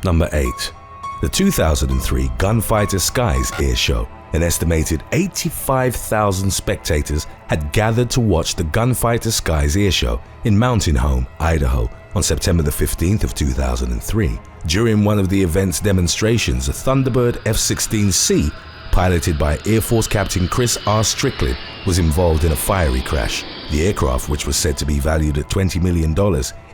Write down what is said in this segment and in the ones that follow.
Number 8. The 2003 Gunfighter Skies Airshow. An estimated 85,000 spectators had gathered to watch the Gunfighter Skies Airshow in Mountain Home, Idaho, on September the 15th of 2003. During one of the event's demonstrations, a Thunderbird F-16C, piloted by Air Force Captain Chris R. Strickland, was involved in a fiery crash. The aircraft, which was said to be valued at $20 million,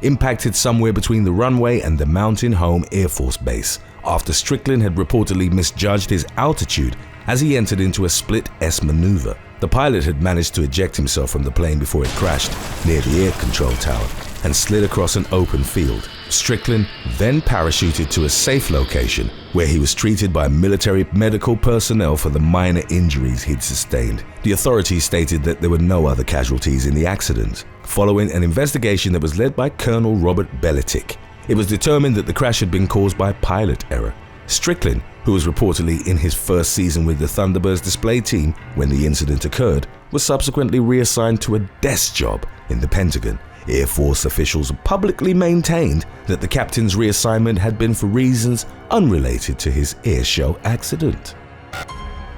impacted somewhere between the runway and the Mountain Home Air Force Base after Strickland had reportedly misjudged his altitude as he entered into a split S maneuver. The pilot had managed to eject himself from the plane before it crashed near the air control tower and slid across an open field. Strickland then parachuted to a safe location where he was treated by military medical personnel for the minor injuries he'd sustained. The authorities stated that there were no other casualties in the accident. Following an investigation that was led by Colonel Robert Belichick, it was determined that the crash had been caused by pilot error. Strickland, who was reportedly in his first season with the Thunderbirds display team when the incident occurred, was subsequently reassigned to a desk job in the Pentagon. Air Force officials publicly maintained that the captain's reassignment had been for reasons unrelated to his airshow accident.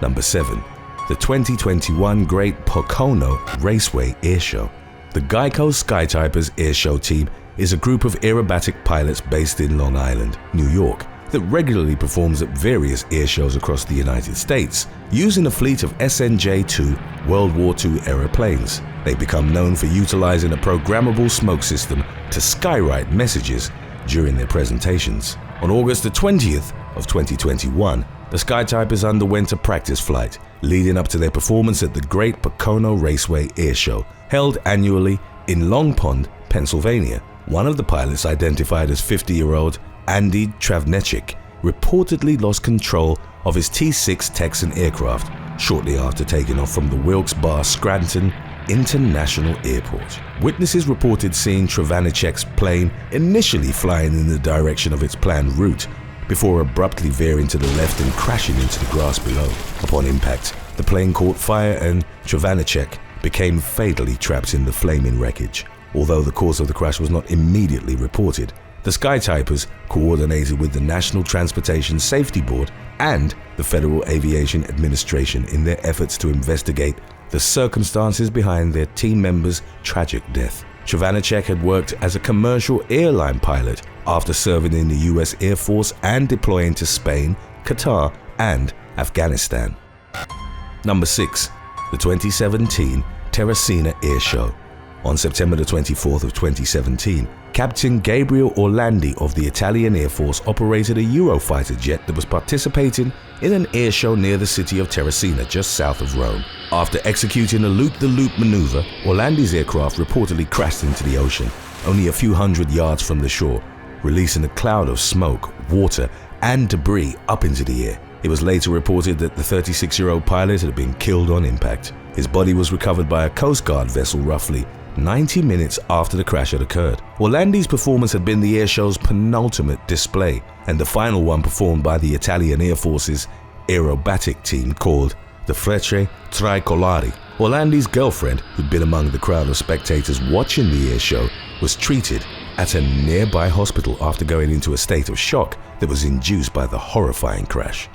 Number 7. The 2021 Great Pocono Raceway Airshow. The Geico Skytypers Airshow team is a group of aerobatic pilots based in Long Island, New York, that regularly performs at various airshows across the United States, using a fleet of SNJ-2 World War II era planes. They become known for utilizing a programmable smoke system to skywrite messages during their presentations. On August the 20th of 2021, the Skytypers underwent a practice flight leading up to their performance at the Great Pocono Raceway Airshow, held annually in Long Pond, Pennsylvania. One of the pilots, identified as 50-year-old Andy Travnechik, reportedly lost control of his T-6 Texan aircraft shortly after taking off from the Wilkes-Barre Scranton International Airport. Witnesses reported seeing Travnechik's plane initially flying in the direction of its planned route before abruptly veering to the left and crashing into the grass below. Upon impact, the plane caught fire and Travnechik became fatally trapped in the flaming wreckage. Although the cause of the crash was not immediately reported, the Skytypers coordinated with the National Transportation Safety Board and the Federal Aviation Administration in their efforts to investigate the circumstances behind their team members' tragic death. Travnechik had worked as a commercial airline pilot after serving in the US Air Force and deploying to Spain, Qatar, and Afghanistan. Number 6. The 2017 Terracina Airshow. On September the 24th of 2017, Captain Gabriel Orlandi of the Italian Air Force operated a Eurofighter jet that was participating in an airshow near the city of Terracina, just south of Rome. After executing a loop-the-loop maneuver, Orlandi's aircraft reportedly crashed into the ocean, only a few hundred yards from the shore, releasing a cloud of smoke, water, and debris up into the air. It was later reported that the 36-year-old pilot had been killed on impact. His body was recovered by a Coast Guard vessel roughly 90 minutes after the crash had occurred. Orlandi's performance had been the airshow's penultimate display, and the final one performed by the Italian Air Force's Aerobatic team called the Frecce Tricolari. Orlandi's girlfriend, who'd been among the crowd of spectators watching the airshow, was treated at a nearby hospital after going into a state of shock that was induced by the horrifying crash.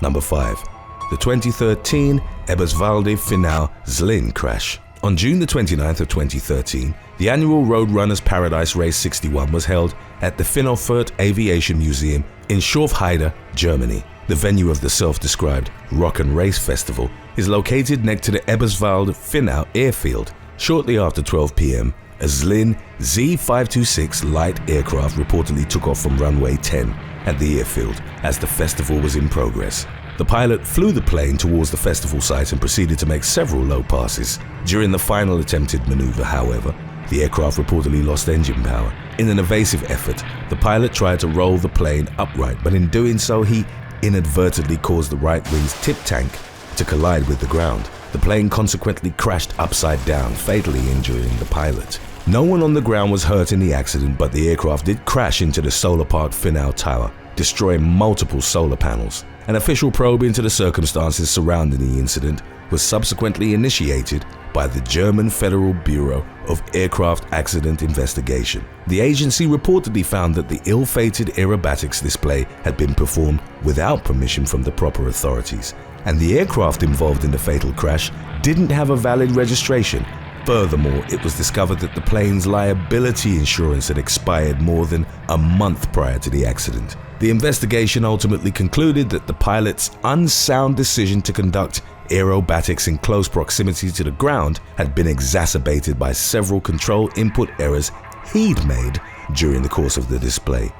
Number 5. The 2013 Ebers Valdez Final Zlin crash. On June the 29th of 2013, the annual Roadrunners Paradise Race 61 was held at the Finofurt Aviation Museum in Schorfheide, Germany. The venue of the self-described Rock and Race Festival is located next to the Eberswalde Finau airfield. Shortly after 12 p.m., a Zlin Z-526 light aircraft reportedly took off from runway 10 at the airfield as the festival was in progress. The pilot flew the plane towards the festival site and proceeded to make several low passes. During the final attempted maneuver, however, the aircraft reportedly lost engine power. In an evasive effort, the pilot tried to roll the plane upright, but in doing so, he inadvertently caused the right wing's tip tank to collide with the ground. The plane consequently crashed upside down, fatally injuring the pilot. No one on the ground was hurt in the accident, but the aircraft did crash into the Solar Park Finau Tower, destroying multiple solar panels. An official probe into the circumstances surrounding the incident was subsequently initiated by the German Federal Bureau of Aircraft Accident Investigation. The agency reportedly found that the ill-fated aerobatics display had been performed without permission from the proper authorities, and the aircraft involved in the fatal crash didn't have a valid registration. Furthermore, it was discovered that the plane's liability insurance had expired more than a month prior to the accident. The investigation ultimately concluded that the pilot's unsound decision to conduct aerobatics in close proximity to the ground had been exacerbated by several control input errors he'd made during the course of the display.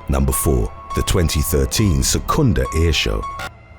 Number 4. The 2013 Secunda Airshow.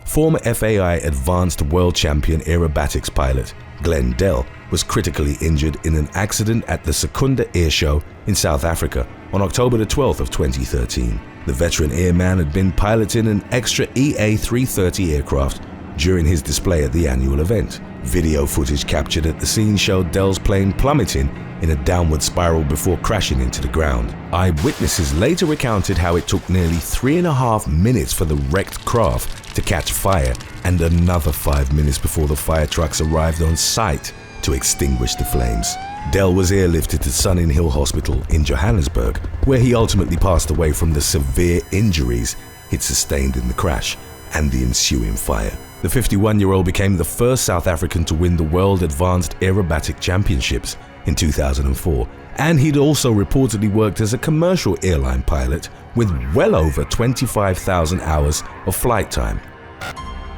Former FAI Advanced World Champion aerobatics pilot Glenn Dell was critically injured in an accident at the Secunda Airshow in South Africa on October the 12th of 2013. The veteran airman had been piloting an extra EA-330 aircraft during his display at the annual event. Video footage captured at the scene showed Dell's plane plummeting in a downward spiral before crashing into the ground. Eyewitnesses later recounted how it took nearly 3.5 minutes for the wrecked craft to catch fire and another 5 minutes before the fire trucks arrived on site to extinguish the flames. Dell was airlifted to Sunninghill Hospital in Johannesburg, where he ultimately passed away from the severe injuries he'd sustained in the crash and the ensuing fire. The 51-year-old became the first South African to win the World Advanced Aerobatic Championships in 2004, and he'd also reportedly worked as a commercial airline pilot with well over 25,000 hours of flight time.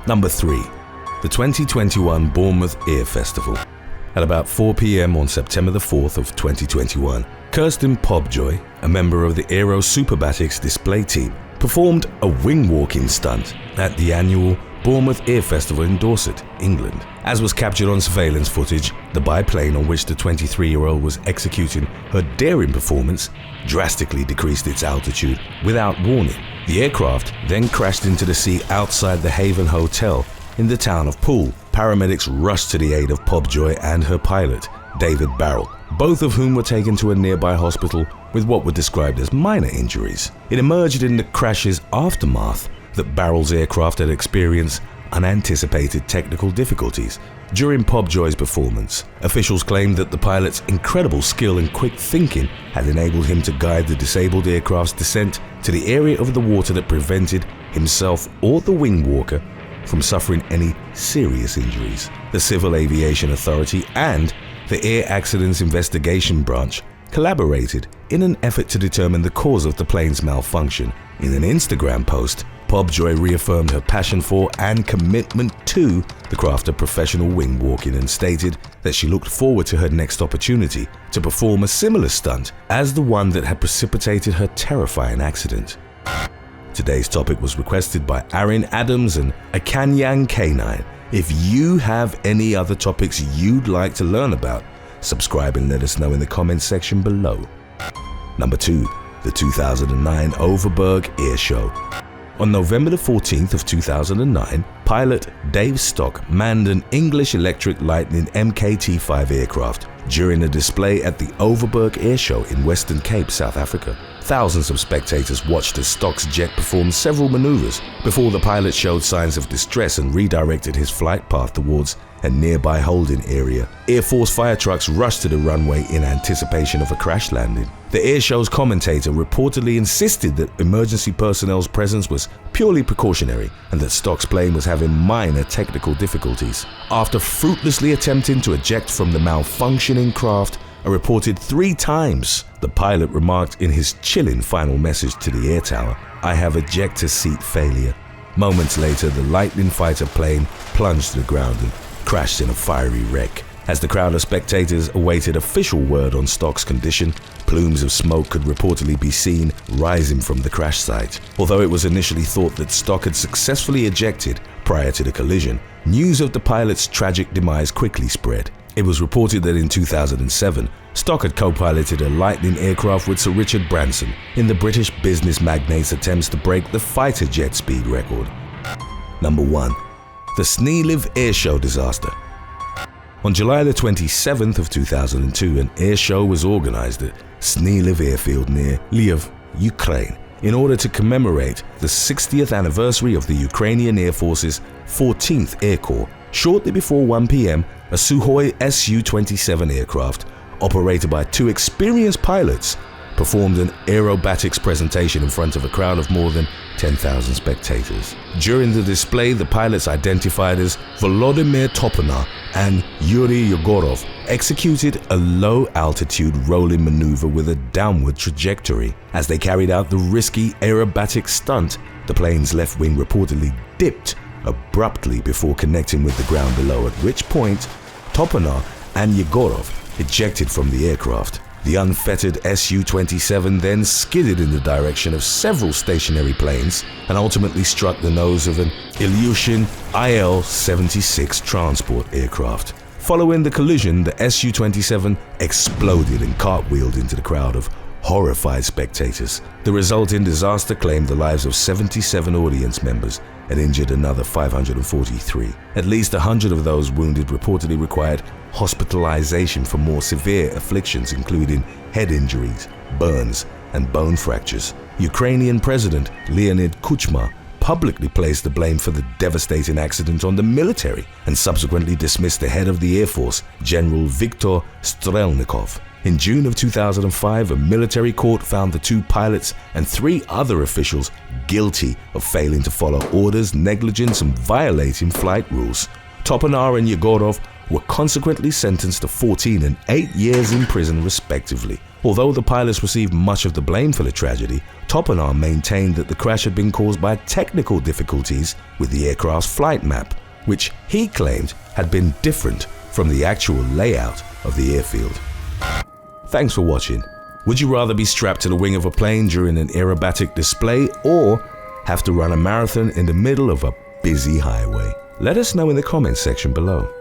Number 3. The 2021 Bournemouth Air Festival. At about 4 p.m. on September the 4th of 2021, Kirsten Pobjoy, a member of the Aero Superbatics display team, performed a wing-walking stunt at the annual Bournemouth Air Festival in Dorset, England. As was captured on surveillance footage, the biplane on which the 23-year-old was executing her daring performance drastically decreased its altitude without warning. The aircraft then crashed into the sea outside the Haven Hotel in the town of Poole. Paramedics rushed to the aid of Pobjoy and her pilot, David Barrell, both of whom were taken to a nearby hospital with what were described as minor injuries. It emerged in the crash's aftermath that Barrell's aircraft had experienced unanticipated technical difficulties during Pobjoy's performance. Officials claimed that the pilot's incredible skill and quick thinking had enabled him to guide the disabled aircraft's descent to the area of the water that prevented himself or the wing walker from suffering any serious injuries. The Civil Aviation Authority and the Air Accidents Investigation Branch collaborated in an effort to determine the cause of the plane's malfunction. In an Instagram post, Pobjoy reaffirmed her passion for and commitment to the craft of professional wing walking and stated that she looked forward to her next opportunity to perform a similar stunt as the one that had precipitated her terrifying accident. Today's topic was requested by Aaron Adams and Akanyang K9. If you have any other topics you'd like to learn about, subscribe and let us know in the comments section below. Number 2. The 2009 Overberg Airshow. On November the 14th of 2009, pilot Dave Stock manned an English Electric Lightning MKT-5 aircraft during a display at the Overberg Airshow in Western Cape, South Africa. Thousands of spectators watched as Stock's jet performed several maneuvers before the pilot showed signs of distress and redirected his flight path towards a nearby holding area. Air Force fire trucks rushed to the runway in anticipation of a crash landing. The airshow's commentator reportedly insisted that emergency personnel's presence was purely precautionary and that Stock's plane was having minor technical difficulties. After fruitlessly attempting to eject from the malfunctioning craft a reported 3 times, the pilot remarked in his chilling final message to the air tower, "I have ejector seat failure." Moments later, the Lightning fighter plane plunged to the ground and crashed in a fiery wreck. As the crowd of spectators awaited official word on Stock's condition, plumes of smoke could reportedly be seen rising from the crash site. Although it was initially thought that Stock had successfully ejected prior to the collision, news of the pilot's tragic demise quickly spread. It was reported that in 2007, Stock had co-piloted a Lightning aircraft with Sir Richard Branson in the British business magnate's attempts to break the fighter jet speed record. Number 1. The Snee airshow disaster. On July the 27th of 2002, an airshow was organized at Snee airfield near Lviv, Ukraine, in order to commemorate the 60th anniversary of the Ukrainian Air Force's 14th Air Corps Shortly before 1 p.m., a Sukhoi Su-27 aircraft, operated by 2 experienced pilots, performed an aerobatics presentation in front of a crowd of more than 10,000 spectators. During the display, the pilots identified as Volodymyr Toponar and Yuri Yegorov executed a low-altitude rolling maneuver with a downward trajectory. As they carried out the risky aerobatic stunt, the plane's left wing reportedly dipped abruptly before connecting with the ground below, at which point Toponar and Yegorov ejected from the aircraft. The unfettered Su-27 then skidded in the direction of several stationary planes and ultimately struck the nose of an Ilyushin Il-76 transport aircraft. Following the collision, the Su-27 exploded and cartwheeled into the crowd of horrified spectators. The resulting disaster claimed the lives of 77 audience members and injured another 543. At least 100 of those wounded reportedly required hospitalization for more severe afflictions, including head injuries, burns, and bone fractures. Ukrainian President Leonid Kuchma publicly placed the blame for the devastating accident on the military and subsequently dismissed the head of the Air Force, General Viktor Strelnikov. In June of 2005, a military court found the 2 pilots and 3 other officials guilty of failing to follow orders, negligence, and violating flight rules. Toponar and Yegorov were consequently sentenced to 14 and 8 years in prison respectively. Although the pilots received much of the blame for the tragedy, Toponar maintained that the crash had been caused by technical difficulties with the aircraft's flight map, which he claimed had been different from the actual layout of the airfield. Thanks for watching. Would you rather be strapped to the wing of a plane during an aerobatic display or have to run a marathon in the middle of a busy highway? Let us know in the comments section below.